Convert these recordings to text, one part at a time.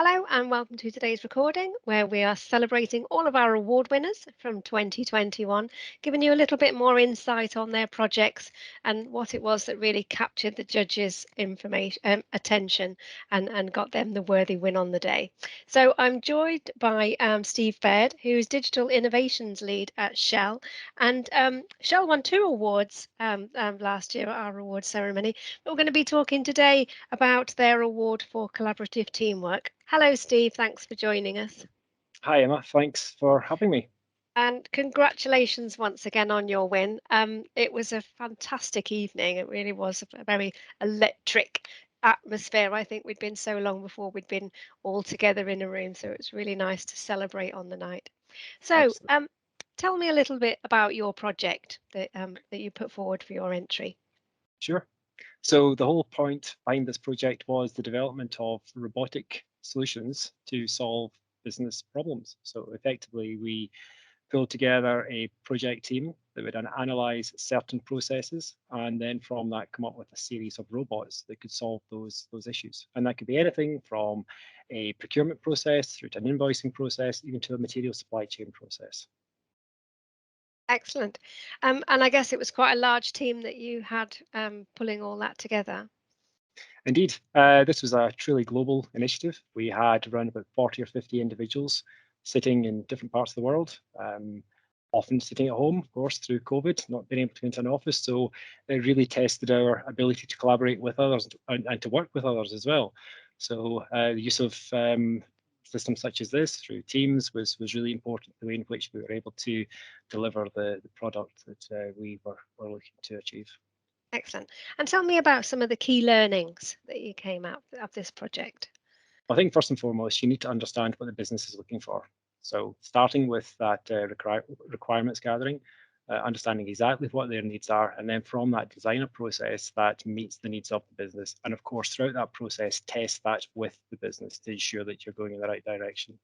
Hello and welcome to today's recording where we are celebrating all of our award winners from 2021, giving you a little bit more insight on their projects and what it was that really captured the judges' information attention and got them the worthy win on the day. So I'm joined by Steve Baird, who's Digital Innovations Lead at Shell. And Shell won two awards last year at our awards ceremony. But we're going to be talking today about their award for collaborative teamwork. Hello, Steve. Thanks for joining us. Hi, Emma. Thanks for having me. And congratulations once again on your win. It was a fantastic evening. It really was a very electric atmosphere. I think we'd been so long before we'd been all together in a room. So it was really nice to celebrate on the night. So Absolutely. tell me a little bit about your project that you put forward for your entry. Sure. So the whole point behind this project was the development of robotic solutions to solve business problems. So effectively, we pulled together a project team that would analyze certain processes and then from that come up with a series of robots that could solve those issues. And that could be anything from a procurement process through to an invoicing process, even to a material supply chain process. Excellent. And I guess it was quite a large team that you had pulling all that together. Indeed, this was a truly global initiative. We had around about 40 or 50 individuals sitting in different parts of the world, often sitting at home, of course, through COVID, not being able to go into an office. So it really tested our ability to collaborate with others and to work with others as well. So the use of systems such as this through Teams was really important, the way in which we were able to deliver the product that we were looking to achieve. Excellent. And tell me about some of the key learnings that you came out of this project. I think first and foremost, you need to understand what the business is looking for. So starting with that requirements gathering, understanding exactly what their needs are, and then from that design a process that meets the needs of the business. And of course, throughout that process, test that with the business to ensure that you're going in the right direction.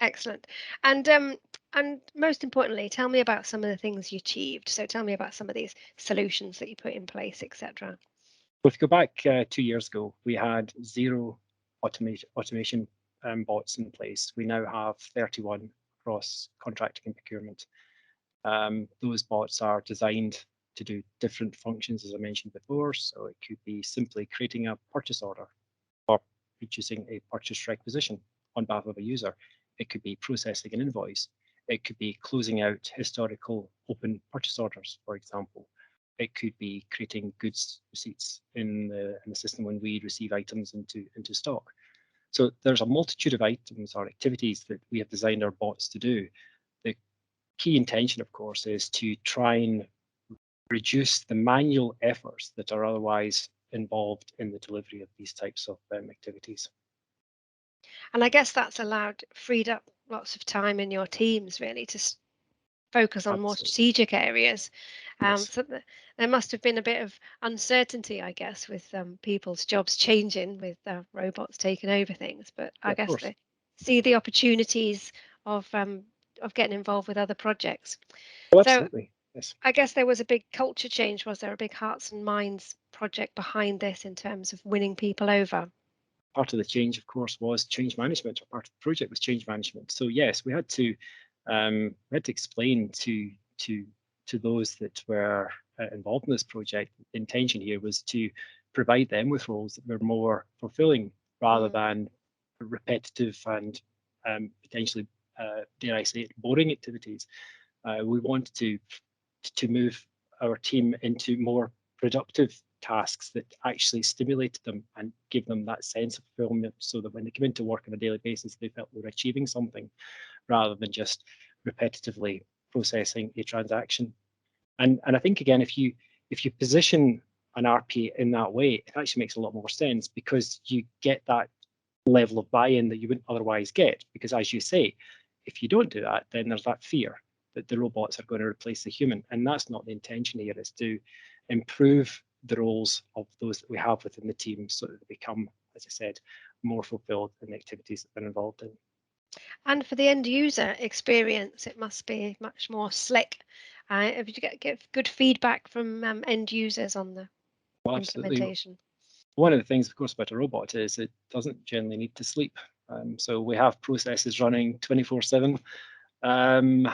Excellent. And most importantly, tell me about some of the things you achieved. So tell me about some of these solutions that you put in place, etc. If you go back 2 years ago, we had zero automation bots in place. We now have 31 across contracting and procurement. Those bots are designed to do different functions, as I mentioned before. So it could be simply creating a purchase order or producing a purchase requisition on behalf of a user. It could be processing an invoice. It could be closing out historical open purchase orders, for example. It could be creating goods receipts in the system when we receive items into stock. So there's a multitude of items or activities that we have designed our bots to do. The key intention, of course, is to try and reduce the manual efforts that are otherwise involved in the delivery of these types of activities. And I guess that's freed up lots of time in your teams really to focus on more Absolutely. strategic areas. Yes. So there must have been a bit of uncertainty, I guess, with people's jobs changing, with robots taking over things. But Yeah, I of guess course. they see the opportunities of um, of getting involved with other projects. Oh, So absolutely. Yes. I guess there was a big culture change. Was there a big hearts and minds project behind this in terms of winning people over? Part of the change, of course, was change management, or part of the project was change management. So yes, we had to explain to those that were involved in this project. The intention here was to provide them with roles that were more fulfilling rather Mm. than repetitive and potentially, dare I say it, boring activities. We wanted to move our team into more productive tasks that actually stimulated them and give them that sense of fulfillment so that when they come into work on a daily basis, they felt they were achieving something rather than just repetitively processing a transaction. And I think again, if you position an RP in that way, it actually makes a lot more sense because you get that level of buy-in that you wouldn't otherwise get. Because as you say, if you don't do that, then there's that fear that the robots are going to replace the human. And that's not the intention here, is to improve the roles of those that we have within the team so that they become, as I said, more fulfilled in the activities that they're involved in. And for the end user experience, it must be much more slick. If you get good feedback from end users on the Well, absolutely. implementation. One of the things, of course, about a robot is it doesn't generally need to sleep. So we have processes running 24/7 um,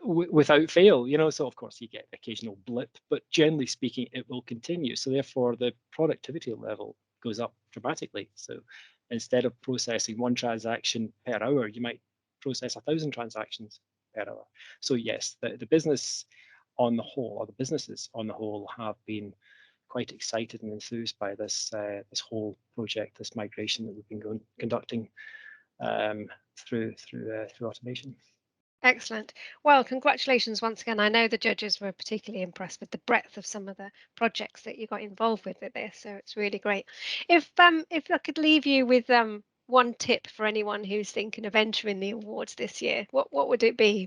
without fail, so of course you get occasional blip, but generally speaking, it will continue. So therefore the productivity level goes up dramatically. So instead of processing one transaction per hour, you might process 1,000 transactions per hour. So yes, the business on the whole, or the businesses on the whole, have been quite excited and enthused by this whole project, this migration that we've been conducting through automation. Excellent. Well, congratulations once again. I know the judges were particularly impressed with the breadth of some of the projects that you got involved with this, so it's really great. If I could leave you with one tip for anyone who's thinking of entering the awards this year, what would it be?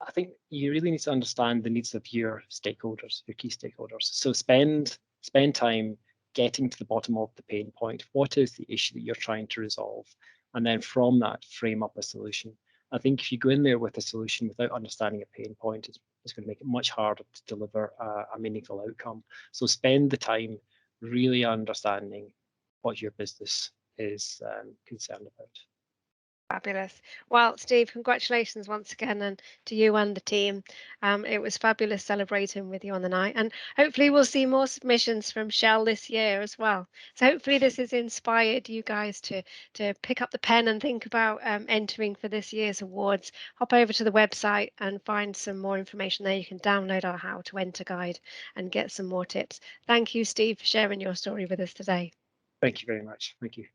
I think you really need to understand the needs of your stakeholders, your key stakeholders. So spend time getting to the bottom of the pain point. What is the issue that you're trying to resolve? And then from that, frame up a solution. I think if you go in there with a solution without understanding a pain point, it's going to make it much harder to deliver a meaningful outcome. So spend the time really understanding what your business is concerned about. Fabulous. Well, Steve, congratulations once again, and to you and the team. It was fabulous celebrating with you on the night, and hopefully we'll see more submissions from Shell this year as well. So hopefully this has inspired you guys to pick up the pen and think about entering for this year's awards. Hop over to the website and find some more information there. You can download our How to Enter guide and get some more tips. Thank you, Steve, for sharing your story with us today. Thank you very much. Thank you.